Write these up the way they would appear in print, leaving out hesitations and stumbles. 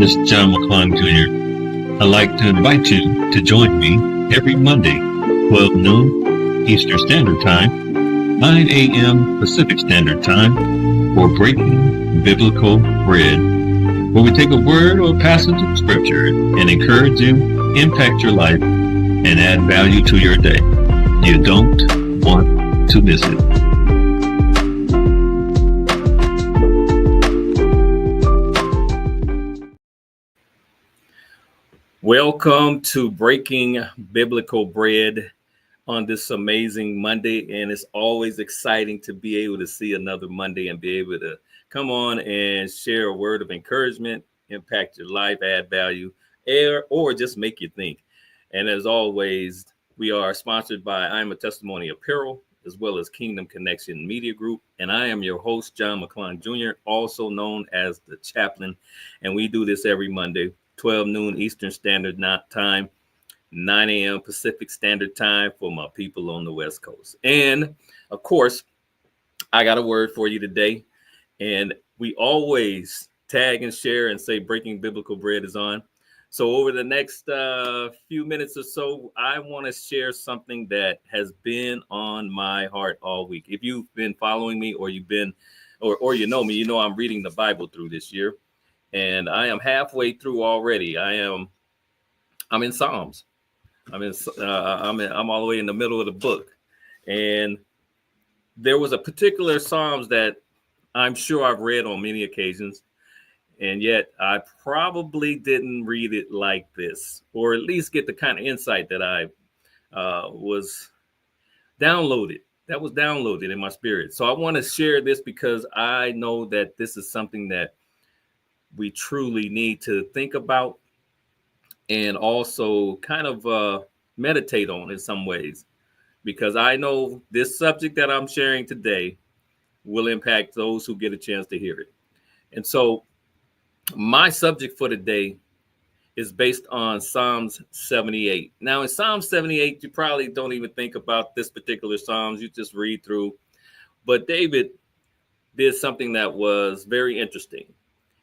This is John McClung Jr. I'd like to invite you to join me every Monday, 12 noon Eastern Standard Time, 9 a.m. Pacific Standard Time, for Breaking Biblical Bread, where we take a word or passage of Scripture and encourage you, impact your life, and add value to your day. You don't want to miss it. Welcome to Breaking Biblical Bread on this amazing Monday. And it's always exciting to be able to see another Monday and be able to come on and share a word of encouragement, impact your life, add value, or just make you think. And as always, we are sponsored by I'm a Testimony Apparel, as well as Kingdom Connection Media Group. And I am your host, John McClung Jr., also known as the Chaplain. And we do this every Monday, 12 noon Eastern Standard Time, 9 a.m. Pacific Standard Time for my people on the West Coast. And of course, I got a word for you today. And we always tag and share and say Breaking Biblical Bread is on. So over the next few minutes or so, I want to share something that has been on my heart all week. If you've been following me or you've been or you know me, you know I'm reading the Bible through this year. And I am halfway through already. I'm in Psalms. I'm all the way in the middle of the book. And there was a particular Psalms that I'm sure I've read on many occasions. And yet I probably didn't read it like this, or at least get the kind of insight that I was downloaded in my spirit. So I want to share this because I know that this is something that we truly need to think about and also kind of meditate on in some ways, because I know this subject that I'm sharing today will impact those who get a chance to hear it. And so my subject for today is based on Psalms 78. Now in Psalms 78, you probably don't even think about this particular Psalms, you just read through. But David did something that was very interesting.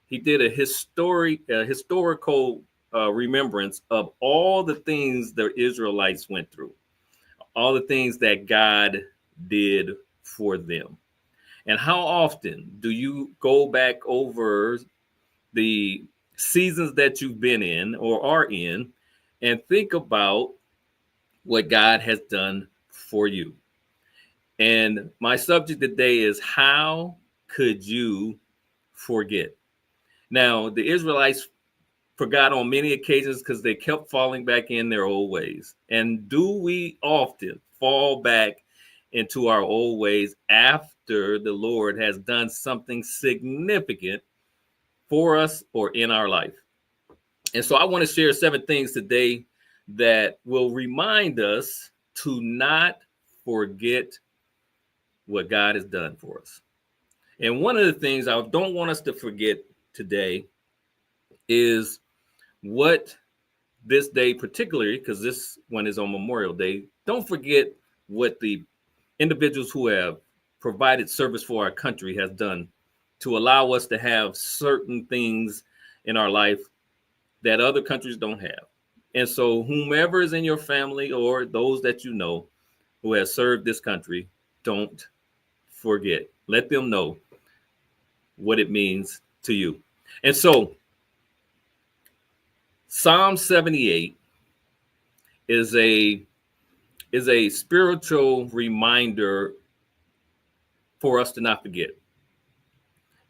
He did a historical remembrance of all the things the Israelites went through, all the things that God did for them. And how often do you go back over the seasons that you've been in or are in and think about what God has done for you? And my subject today is, how could you forget? Now, the Israelites forgot on many occasions because they kept falling back in their old ways. And do we often fall back into our old ways after the Lord has done something significant for us or in our life? And so I want to share 7 things today that will remind us to not forget what God has done for us. And one of the things I don't want us to forget today is what this day, particularly because this one is on Memorial Day, don't forget what the individuals who have provided service for our country has done to allow us to have certain things in our life that other countries don't have. And so whomever is in your family or those that you know who has served this country, don't forget. Let them know what it means to you. And so Psalm 78 is a spiritual reminder for us to not forget.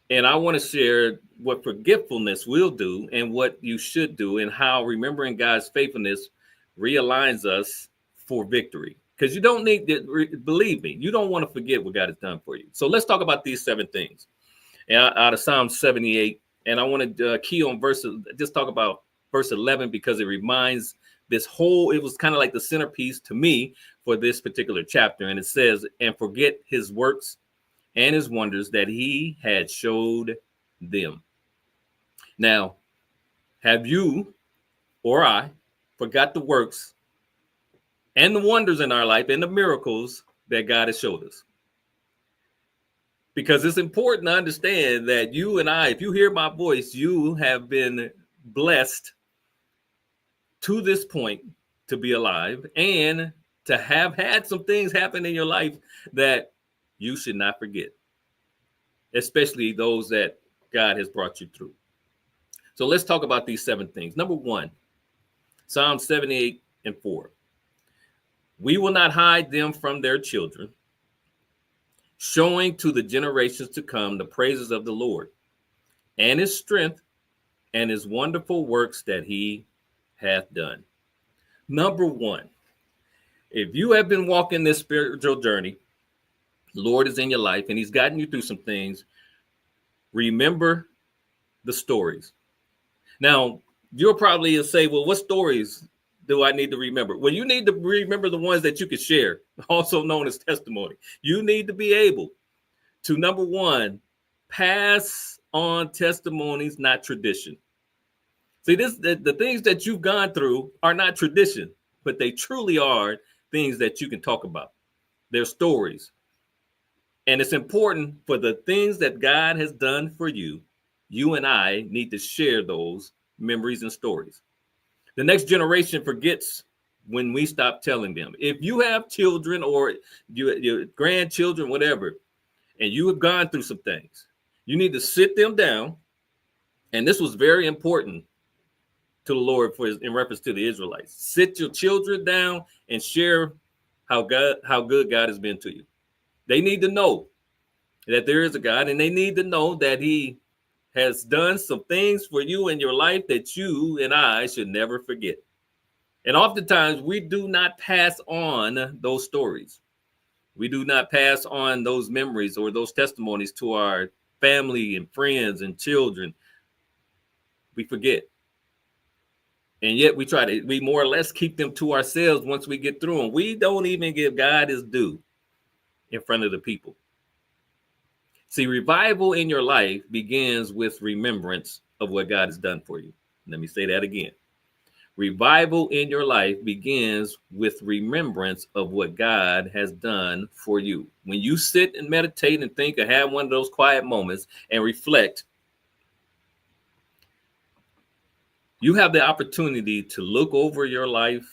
And I want to share what forgetfulness will do and what you should do, and how remembering God's faithfulness realigns us for victory. Because you don't need to, believe me, you don't want to forget what God has done for you. So let's talk about these 7 things out of Psalm 78. And I want to key on just talk about verse 11, because it reminds it was kind of like the centerpiece to me for this particular chapter. And it says, and forget his works and his wonders that he had showed them. Now, have you or I forgot the works and the wonders in our life and the miracles that God has showed us? Because it's important to understand that you and I, if you hear my voice, you have been blessed to this point to be alive and to have had some things happen in your life that you should not forget, especially those that God has brought you through. So let's talk about these 7 things. Number 1, Psalm 78:4. We will not hide them from their children, showing to the generations to come the praises of the Lord and his strength and his wonderful works that he hath done. Number 1, if you have been walking this spiritual journey, the Lord is in your life and he's gotten you through some things, remember the stories. Now, you'll probably say, well, what stories do I need to remember? Well, you need to remember the ones that you can share, also known as testimony. You need to be able to, number 1, pass on testimonies, not tradition. See, the things that you've gone through are not tradition, but they truly are things that you can talk about. They're stories. And it's important for the things that God has done for you. You and I need to share those memories and stories. The next generation forgets when we stop telling them. If you have children or your grandchildren, whatever, and you have gone through some things, you need to sit them down. And this was very important to the Lord in reference to the Israelites. Sit your children down and share how good God has been to you. They need to know that there is a God, and they need to know that he has done some things for you in your life that you and I should never forget. And oftentimes we do not pass on those stories. We do not pass on those memories or those testimonies to our family and friends and children. We forget. And yet we more or less keep them to ourselves once we get through them. We don't even give God his due in front of the people. See, revival in your life begins with remembrance of what God has done for you. Let me say that again. Revival in your life begins with remembrance of what God has done for you. When you sit and meditate and think or have one of those quiet moments and reflect, you have the opportunity to look over your life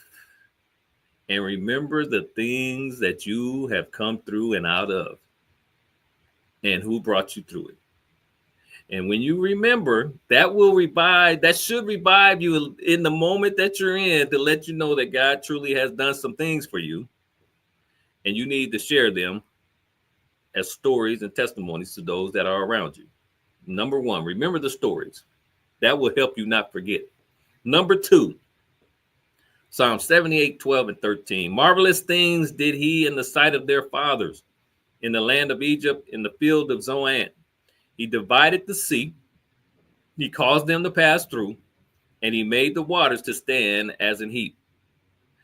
and remember the things that you have come through and out of, and who brought you through it. And when you remember, that should revive you in the moment that you're in, to let you know that God truly has done some things for you. And you need to share them as stories and testimonies to those that are around you. Number 1, remember the stories. That will help you not forget. Number 2, Psalm 78:12-13. Marvelous things did he in the sight of their fathers, in the land of Egypt, in the field of Zoan. He divided the sea. He caused them to pass through, and he made the waters to stand as an heap.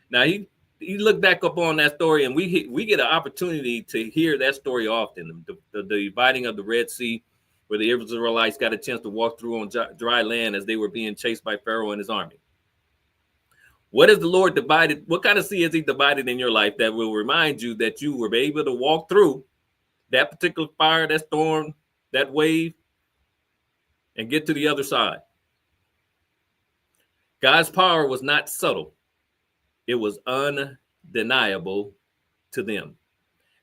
Now, he looked back up on that story, and we get an opportunity to hear that story often. The dividing of the Red Sea, where the Israelites got a chance to walk through on dry land as they were being chased by Pharaoh and his army. What is the Lord divided? What kind of sea has he divided in your life that will remind you that you were able to walk through that particular fire, that storm, that wave, and get to the other side? God's power was not subtle. It was undeniable to them.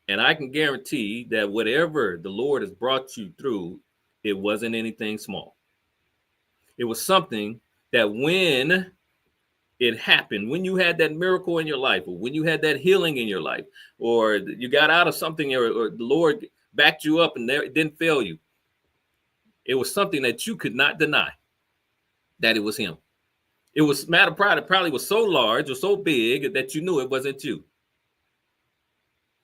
And I can guarantee that whatever the Lord has brought you through, it wasn't anything small. It was something that when it happened, when you had that miracle in your life, or when you had that healing in your life, or you got out of something, or the Lord backed you up and it didn't fail you, it was something that you could not deny that it was him. It was matter of pride. It probably was so large or so big that you knew it wasn't you.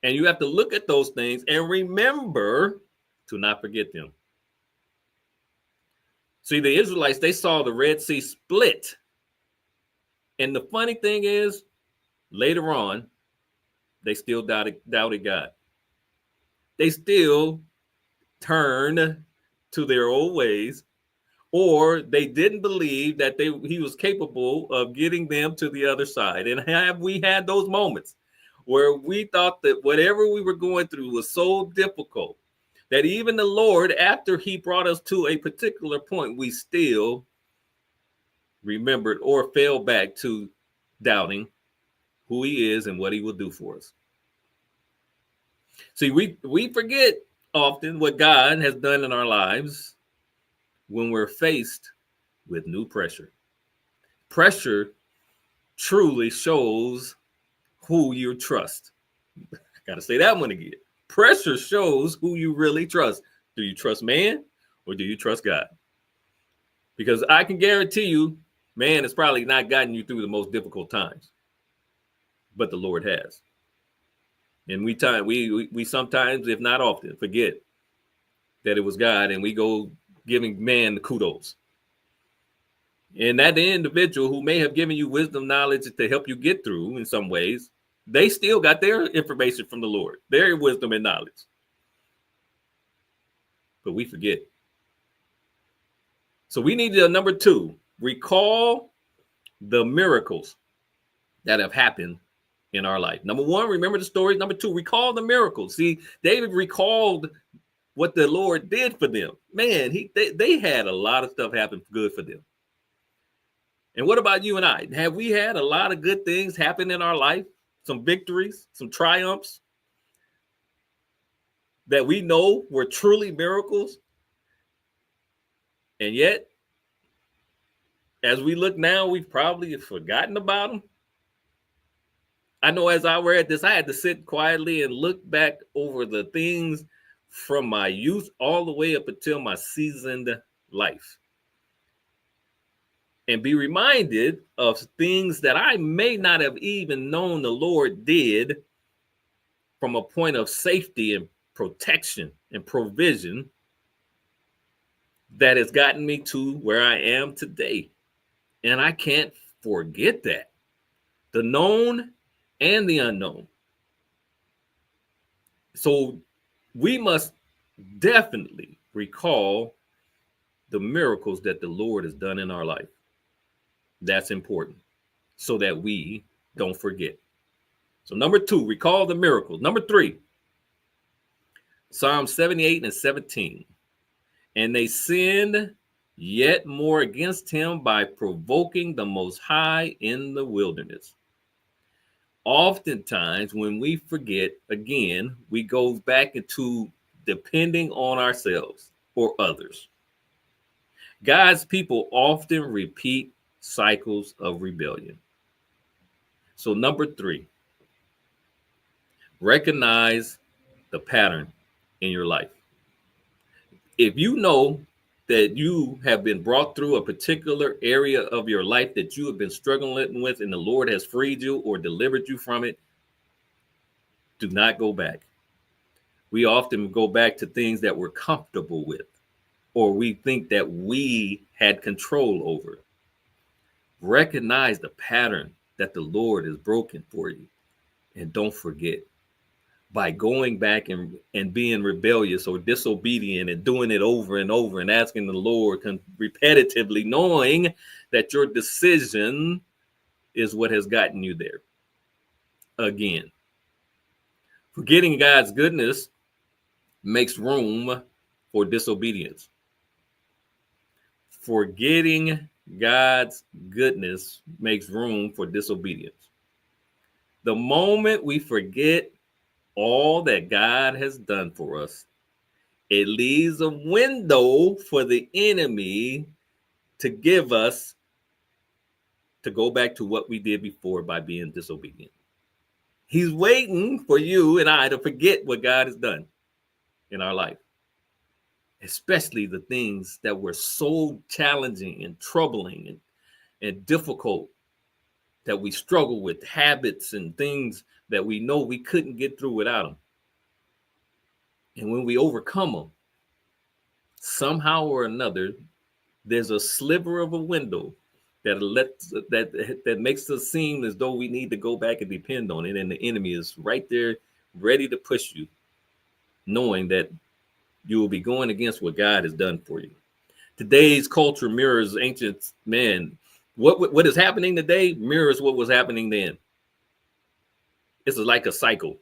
And you have to look at those things and remember to not forget them. See, the Israelites, they saw the Red Sea split. And the funny thing is, later on, they still doubted God. They still turned to their old ways, or they didn't believe that he was capable of getting them to the other side. And have we had those moments where we thought that whatever we were going through was so difficult that even the Lord, after he brought us to a particular point, we still remembered, or fell back to doubting who he is and what he will do for us. See, we forget often what God has done in our lives when we're faced with new pressure. Pressure truly shows who you trust. I gotta say that one again. Pressure shows who you really trust. Do you trust man or do you trust God? Because I can guarantee you, man has probably not gotten you through the most difficult times, but the Lord has. And we sometimes, if not often, forget that it was God, and we go giving man the kudos. And that individual who may have given you wisdom, knowledge to help you get through in some ways, they still got their information from the Lord, their wisdom and knowledge. But we forget. So we need to, number 2, recall the miracles that have happened in our life. Number 1, remember the stories. Number 2, recall the miracles. See, David recalled what the Lord did for them. Man, they had a lot of stuff happen good for them. And what about you and I? Have we had a lot of good things happen in our life? Some victories, some triumphs that we know were truly miracles? And yet, as we look now, we've probably forgotten about them. I know as I read this, I had to sit quietly and look back over the things from my youth all the way up until my seasoned life, and be reminded of things that I may not have even known the Lord did from a point of safety and protection and provision that has gotten me to where I am today. And I can't forget that. The known and the unknown. So we must definitely recall the miracles that the Lord has done in our life. That's important so that we don't forget. So number 2, recall the miracles. Number 3, Psalm 78 and 17. And they sinned yet more against him by provoking the Most High in the wilderness. Oftentimes, when we forget, again, we go back into depending on ourselves or others. God's people often repeat cycles of rebellion. So number 3, recognize the pattern in your life. If you know that you have been brought through a particular area of your life that you have been struggling with and the Lord has freed you or delivered you from it, do not go back. We often go back to things that we're comfortable with or we think that we had control over. Recognize the pattern that the Lord has broken for you, and don't forget. By going back and being rebellious or disobedient and doing it over and over and asking the Lord repetitively, knowing that your decision is what has gotten you there. Again, forgetting God's goodness makes room for disobedience. Forgetting God's goodness makes room for disobedience. The moment we forget all that God has done for us, it leaves a window for the enemy to give us to go back to what we did before by being disobedient. He's waiting for you and I to forget what God has done in our life, especially the things that were so challenging and troubling and difficult that we struggle with, habits and things that we know we couldn't get through without them. And when we overcome them, somehow or another, there's a sliver of a window that makes us seem as though we need to go back and depend on it. And the enemy is right there ready to push you, knowing that you will be going against what God has done for you. Today's culture mirrors ancient men. What is happening today mirrors what was happening then. It's like a cycle.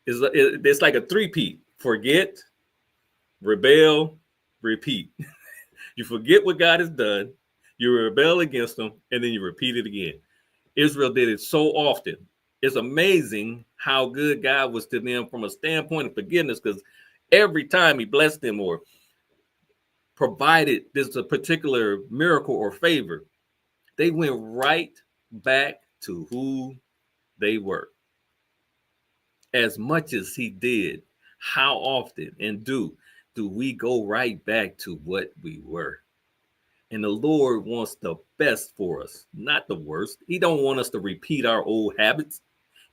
It's like a 3-peat. Forget, rebel, repeat. You forget what God has done. You rebel against him, and then you repeat it again. Israel did it so often. It's amazing how good God was to them from a standpoint of forgiveness, because every time he blessed them or provided this a particular miracle or favor, they went right back to who they were. As much as he did, how often and do we go right back to what we were? And the Lord wants the best for us, not the worst. He don't want us to repeat our old habits.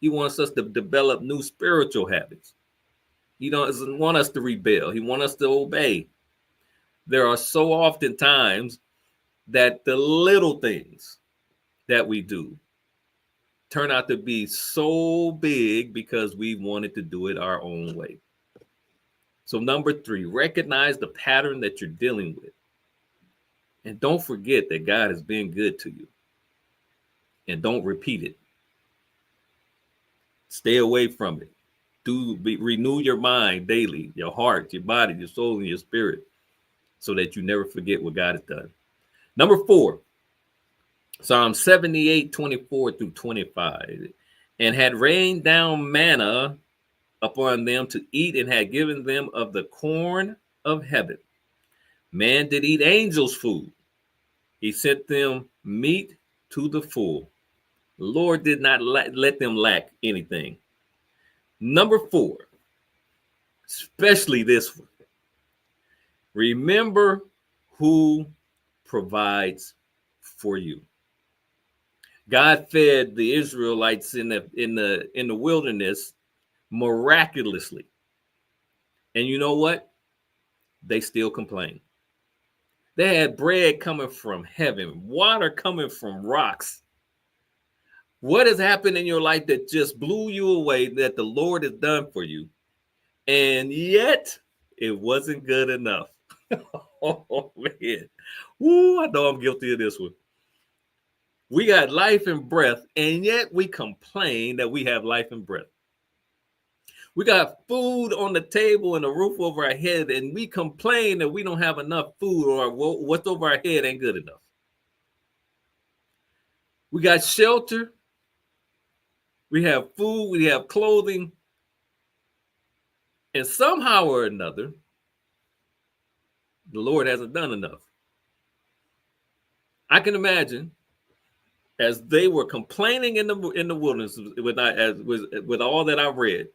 He wants us to develop new spiritual habits. He doesn't want us to rebel. He wants us to obey. There are so often times that the little things that we do turn out to be so big because we wanted to do it our own way. So number 3, recognize the pattern that you're dealing with. And don't forget that God has been good to you. And don't repeat it. Stay away from it. Renew your mind daily, your heart, your body, your soul, and your spirit, so that you never forget what God has done. Number 4, Psalm 78, 24 through 25. And had rained down manna upon them to eat, and had given them of the corn of heaven. Man did eat angels' food. He sent them meat to the full. The Lord did not let them lack anything. Number 4, especially this one. Remember who provides for you. God fed the Israelites in the wilderness miraculously. And you know what? They still complain. They had bread coming from heaven, water coming from rocks. What has happened in your life that just blew you away that the Lord has done for you? And yet it wasn't good enough. Oh, man. Woo, I know I'm guilty of this one. We got life and breath, and yet we complain that we have life and breath. We got food on the table and a roof over our head, and we complain that we don't have enough food, or what's over our head ain't good enough. We got shelter. We have food. We have clothing. And somehow or another, the Lord hasn't done enough. I can imagine as they were complaining in the wilderness with all that I read,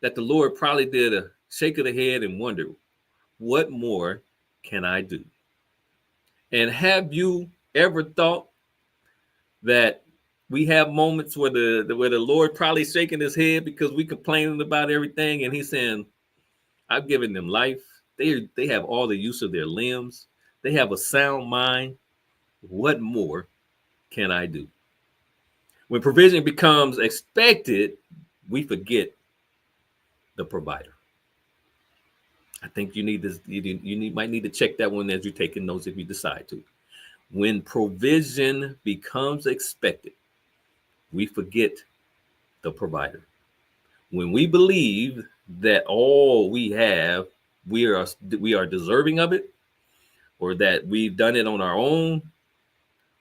that the Lord probably did a shake of the head and wonder, what more can I do? And have you ever thought that we have moments where the Lord probably shaking his head because we complaining about everything, and he's saying, I've given them life. They have all the use of their limbs. They have a sound mind. What more can I do? When provision becomes expected, we forget the provider. I think you need this. Might need to check that one as you're taking notes if you decide to. When provision becomes expected, we forget the provider. When we believe that all we have, we are deserving of it, or that we've done it on our own,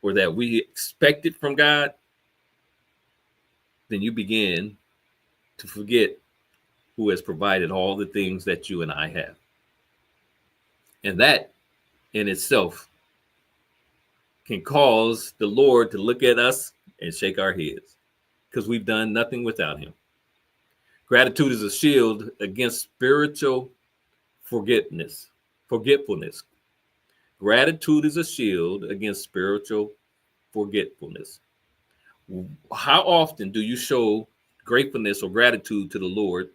or that we expect it from God, then you begin to forget who has provided all the things that you and I have. And that in itself can cause the Lord to look at us and shake our heads, because we've done nothing without him. Gratitude is a shield against spiritual forgetfulness. Gratitude is a shield against spiritual forgetfulness. How often do you show gratefulness or gratitude to the Lord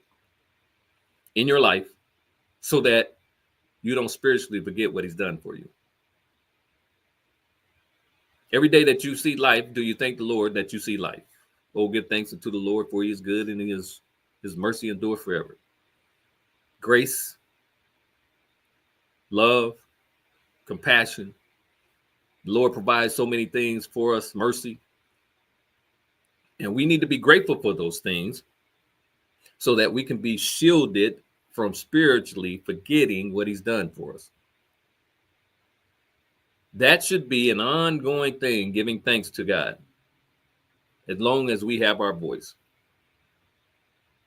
in your life so that you don't spiritually forget what he's done for you? Every day that you see life, do you thank the Lord that you see life? Oh, give thanks unto the Lord, for he is good, and his mercy endure forever. Grace, love, compassion. The Lord provides so many things for us, mercy. And we need to be grateful for those things so that we can be shielded from spiritually forgetting what he's done for us. That should be an ongoing thing, giving thanks to God, as long as we have our voice.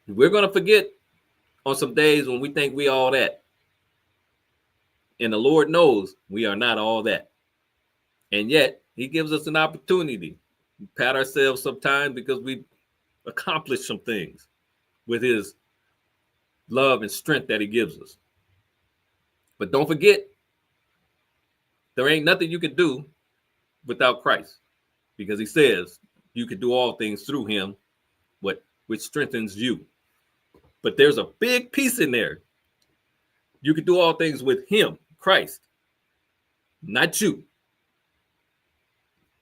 We're going to forget on some days when we think we all that. And the Lord knows we are not all that. And yet he gives us an opportunity to pat ourselves sometimes because we accomplished some things with his love and strength that he gives us. But don't forget, there ain't nothing you can do without Christ, because he says you can do all things through him, which strengthens you. But there's a big piece in there. You can do all things with him, Christ, not you.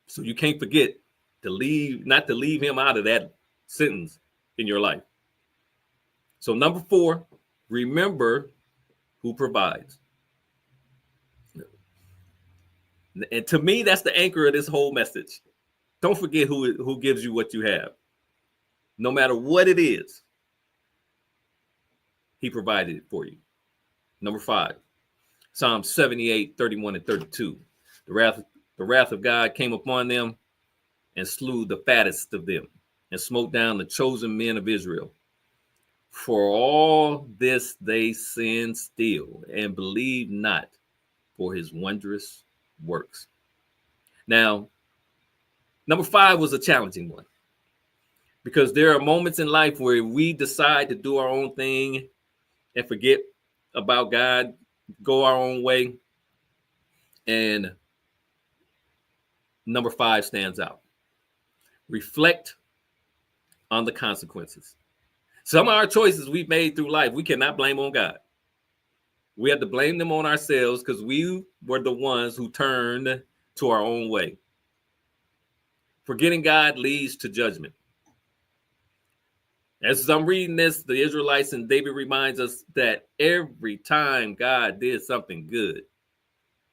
So you can't forget not to leave him out of that sentence in your life. So number 4, remember who provides. And to me, that's the anchor of this whole message. Don't forget who gives you what you have. No matter what it is, he provided it for you. Number 5, Psalm 78, 31 and 32. The wrath of God came upon them and slew the fattest of them and smote down the chosen men of Israel. For all this they sinned still and believed not for his wondrous works. Now, number 5 was a challenging one, because there are moments in life where we decide to do our own thing and forget about God, go our own way. And number 5 stands out. Reflect on the consequences. Some of our choices we've made through life, we cannot blame on God. We have to blame them on ourselves, because we were the ones who turned to our own way. Forgetting God leads to judgment. As I'm reading this, the Israelites and David reminds us that every time God did something good,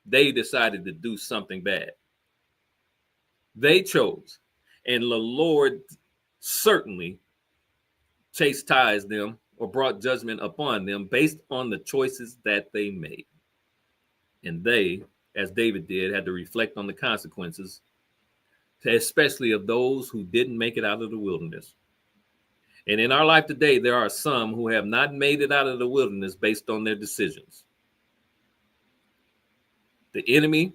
they decided to do something bad. They chose, and the Lord certainly chastised them or brought judgment upon them based on the choices that they made. And they, as David did, had to reflect on the consequences, especially of those who didn't make it out of the wilderness. And in our life today, there are some who have not made it out of the wilderness based on their decisions. The enemy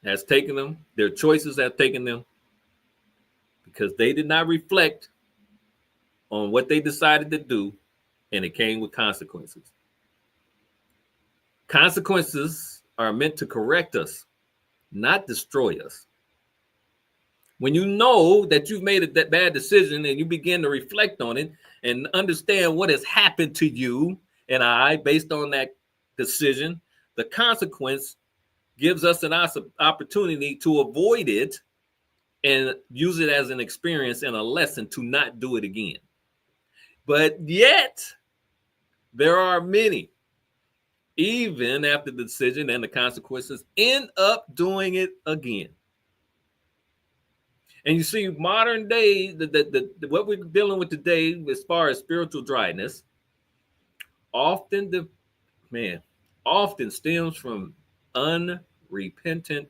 has taken them, their choices have taken them, because they did not reflect on what they decided to do, and it came with consequences. Consequences are meant to correct us, not destroy us. When you know that you've made a bad decision and you begin to reflect on it and understand what has happened to you and I based on that decision, the consequence gives us an opportunity to avoid it and use it as an experience and a lesson to not do it again. But yet, there are many, even after the decision and the consequences, end up doing it again. And you see, modern day, what we're dealing with today, as far as spiritual dryness, often stems from unrepentant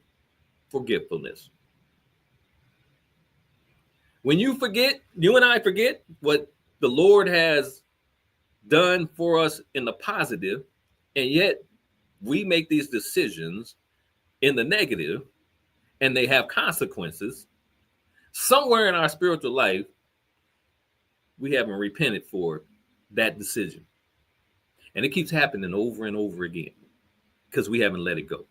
forgetfulness. When you and I forget what the Lord has done for us in the positive, and yet we make these decisions in the negative, and they have consequences. Somewhere in our spiritual life, we haven't repented for that decision. And it keeps happening over and over again because we haven't let it go,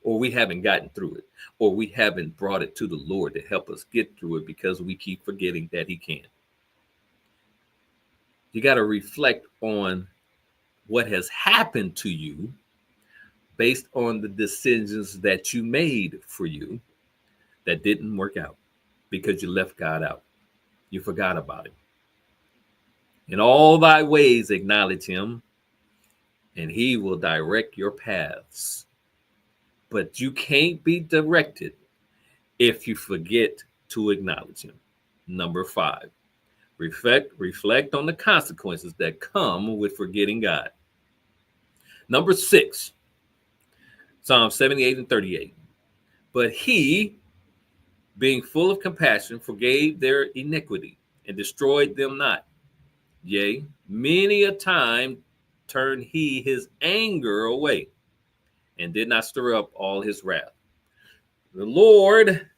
or we haven't gotten through it, or we haven't brought it to the Lord to help us get through it because we keep forgetting that he can. You got to reflect on what has happened to you based on the decisions that you made for you that didn't work out because you left God out. You forgot about him. In all thy ways acknowledge him, and he will direct your paths. But you can't be directed if you forget to acknowledge him. Number 5, reflect on the consequences that come with forgetting God. Number 6, Psalm 78 and 38. But he, being full of compassion, forgave their iniquity and destroyed them not. Yea, many a time turned he his anger away and did not stir up all his wrath. The Lord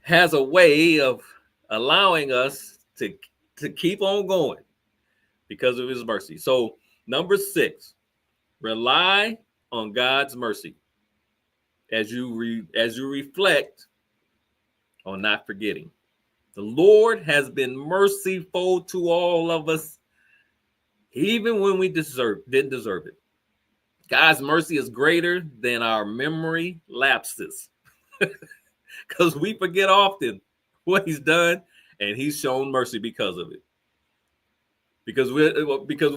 has a way of allowing us to keep on going because of his mercy. So, number 6, rely on God's mercy as you reflect on not forgetting. The Lord has been merciful to all of us, even when we didn't deserve it. God's mercy is greater than our memory lapses, because we forget often what He's done, and He's shown mercy because of it. Because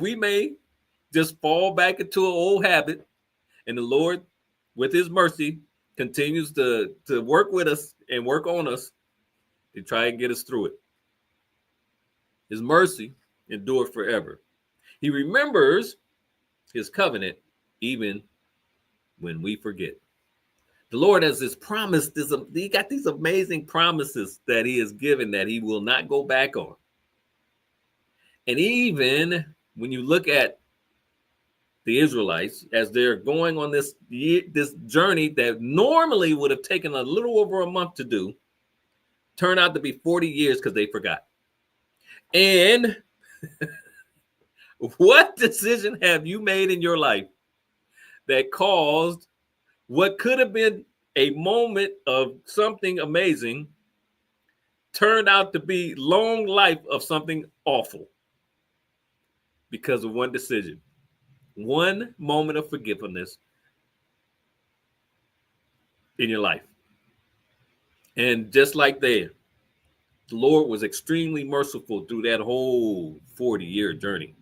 we may just fall back into an old habit, and the Lord, with His mercy, continues to work with us and work on us to try and get us through it. His mercy endured forever. He remembers His covenant even when we forget. The Lord has this promise. He got these amazing promises that He has given that He will not go back on. And even when you look at the Israelites as they're going on this journey that normally would have taken a little over a month to do, turned out to be 40 years because they forgot. And what decision have you made in your life that caused what could have been a moment of something amazing turned out to be long life of something awful because of one decision, one moment of forgiveness in your life? And just like there, the Lord was extremely merciful through that whole 40-year journey.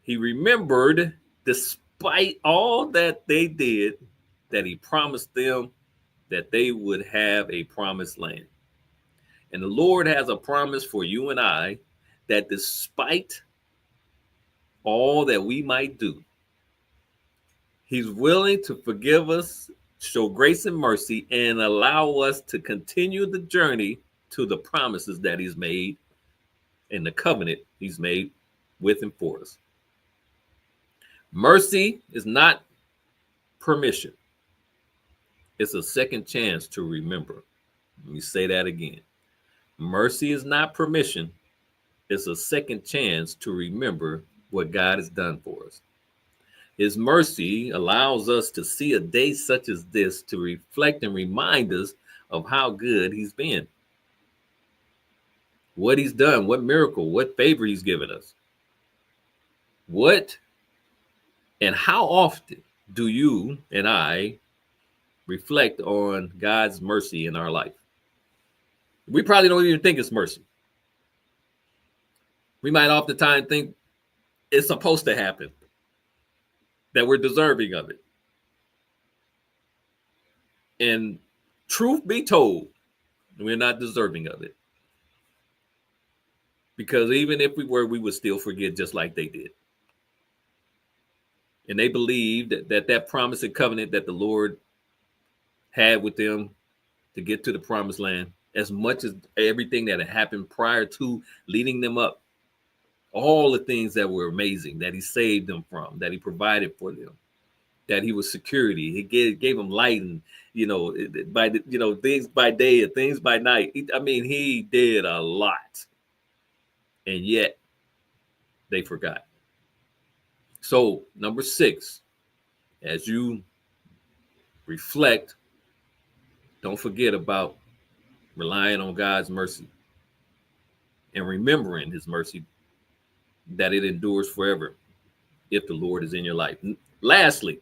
He remembered, despite all that they did, that He promised them that they would have a promised land. And the Lord has a promise for you and I that despite all that we might do, He's willing to forgive us, show grace and mercy, and allow us to continue the journey to the promises that He's made and the covenant He's made with and for us. Mercy is not permission. It's a second chance to remember. Let me say that again. Mercy is not permission. It's a second chance to remember what God has done for us. His mercy allows us to see a day such as this to reflect and remind us of how good He's been, what He's done, what miracle, what favor He's given us. What and how often do you and I reflect on God's mercy in our life? We probably don't even think it's mercy. We might oftentimes think it's supposed to happen, that we're deserving of it. And truth be told, we're not deserving of it. Because even if we were, we would still forget just like they did. And they believed that promise and covenant that the Lord had with them to get to the promised land, as much as everything that had happened prior to leading them up, all the things that were amazing, that He saved them from, that He provided for them, that He was security. He gave them light, and things by day and things by night. He did a lot, and yet they forgot. So, number 6, as you reflect, don't forget about relying on God's mercy and remembering His mercy, that it endures forever if the Lord is in your life. Lastly,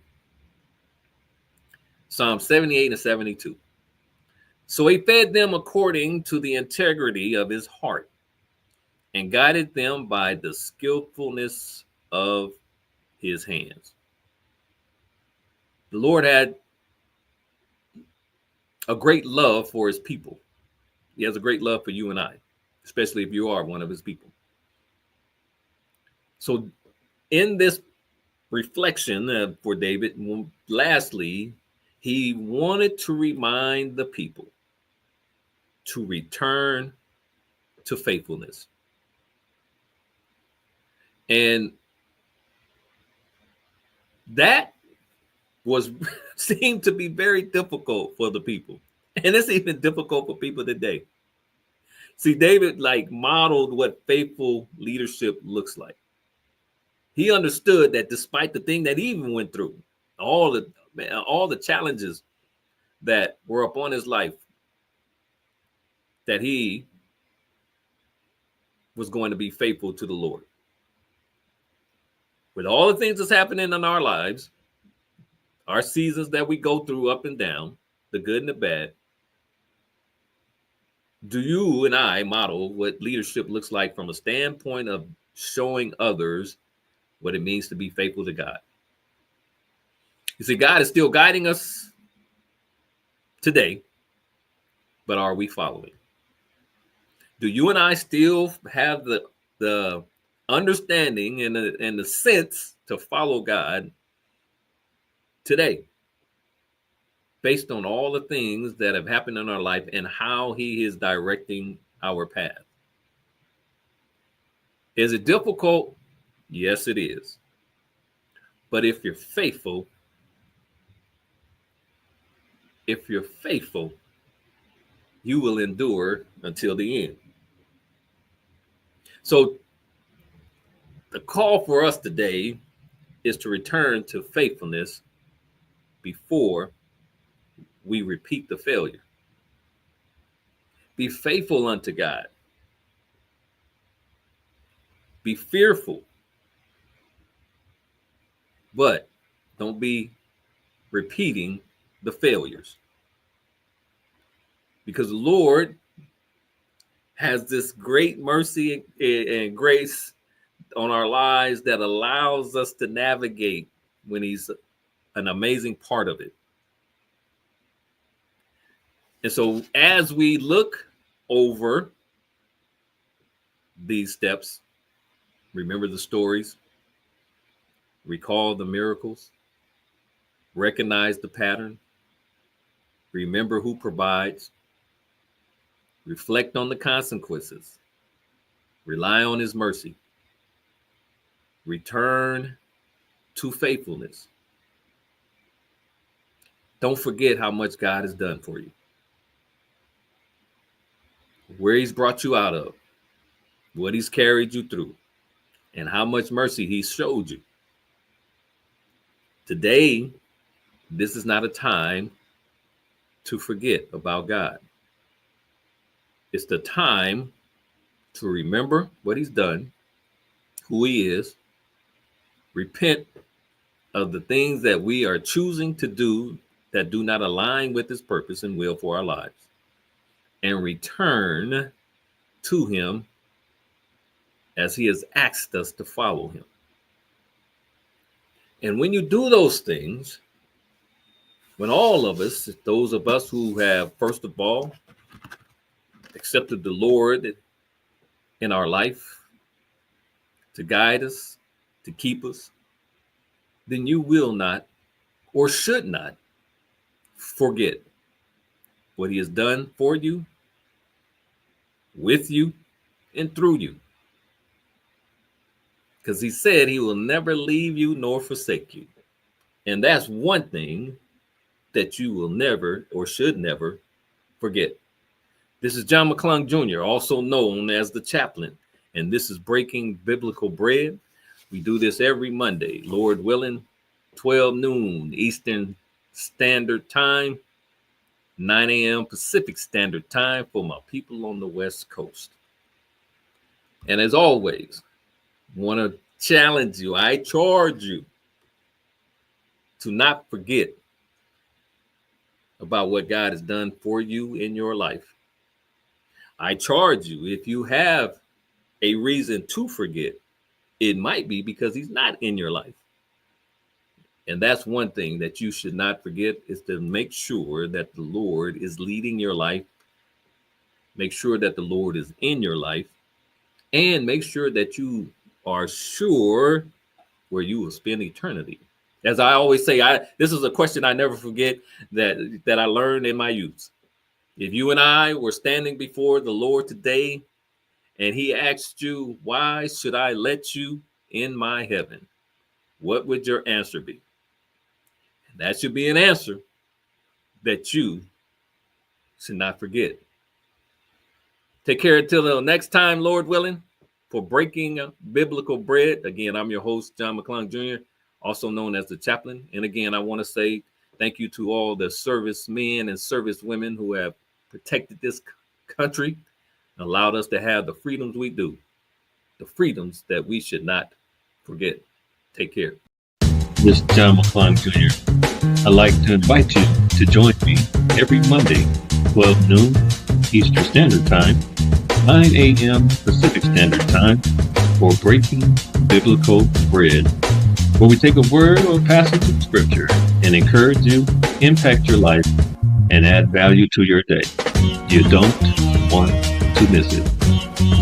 Psalm 78 and 72. So He fed them according to the integrity of His heart and guided them by the skillfulness of His hands. The Lord had a great love for His people. He has a great love for you and I, especially if you are one of His people. So in this reflection for David. Lastly, he wanted to remind the people to return to faithfulness. And that was seemed to be very difficult for the people. And it's even difficult for people today. See, David modeled what faithful leadership looks like. He understood that despite the thing that he even went through, all the challenges that were upon his life, that he was going to be faithful to the Lord. With all the things that's happening in our lives, our seasons that we go through up and down, the good and the bad, do you and I model what leadership looks like from a standpoint of showing others what it means to be faithful to God? You see, God is still guiding us today, but are we following? Do you and I still have the understanding and the sense to follow God today, based on all the things that have happened in our life and how he is directing our path? Is it difficult? Yes, it is. But if you're faithful, you will endure until the end. So the call for us today is to return to faithfulness before we repeat the failure. Be faithful unto God. Be fearful, but don't be repeating the failures. Because the Lord has this great mercy and grace on our lives that allows us to navigate when he's an amazing part of it. And so as we look over these steps, remember the stories, recall the miracles, recognize the pattern, remember who provides, reflect on the consequences, rely on his mercy, return to faithfulness. Don't forget how much God has done for you, where he's brought you out of, what he's carried you through, and how much mercy he showed you. Today, this is not a time to forget about God. It's the time to remember what he's done, who he is, repent of the things that we are choosing to do that do not align with his purpose and will for our lives, and return to him as he has asked us to follow him. And when you do those things, when all of us, those of us who have, first of all, accepted the Lord in our life to guide us, to keep us, then you will not or should not forget what he has done for you, with you, and through you. Because he said he will never leave you nor forsake you. And that's one thing that you will never or should never forget. This is John McClung Jr., also known as the Chaplain, and this is Breaking Biblical Bread. We do this every Monday, Lord willing, 12 noon Eastern Standard Time, 9 a.m. Pacific Standard Time for my people on the West Coast. And as always, want to challenge you, I charge you to not forget about what God has done for you in your life. I charge you, if you have a reason to forget, it might be because he's not in your life. And that's one thing that you should not forget, is to make sure that the Lord is leading your life. Make sure that the Lord is in your life, and make sure that you are sure where you will spend eternity. As I always say, this is a question I never forget that I learned in my youth. If you and I were standing before the Lord today and he asked you, why should I let you in my heaven? What would your answer be? And that should be an answer that you should not forget. Take care until the next time, Lord willing, for Breaking Biblical Bread. Again, I'm your host, John McClung Jr., also known as the Chaplain. And again, I want to say thank you to all the servicemen and servicewomen who have protected this country and allowed us to have the freedoms we do, the freedoms that we should not forget. Take care. This is John McClung Jr. I'd like to invite you to join me every Monday, 12 noon Eastern Standard Time, 9 a.m. Pacific Standard Time, for Breaking Biblical Bread, where we take a word or passage of scripture and encourage you, impact your life, and add value to your day. You don't want to miss it.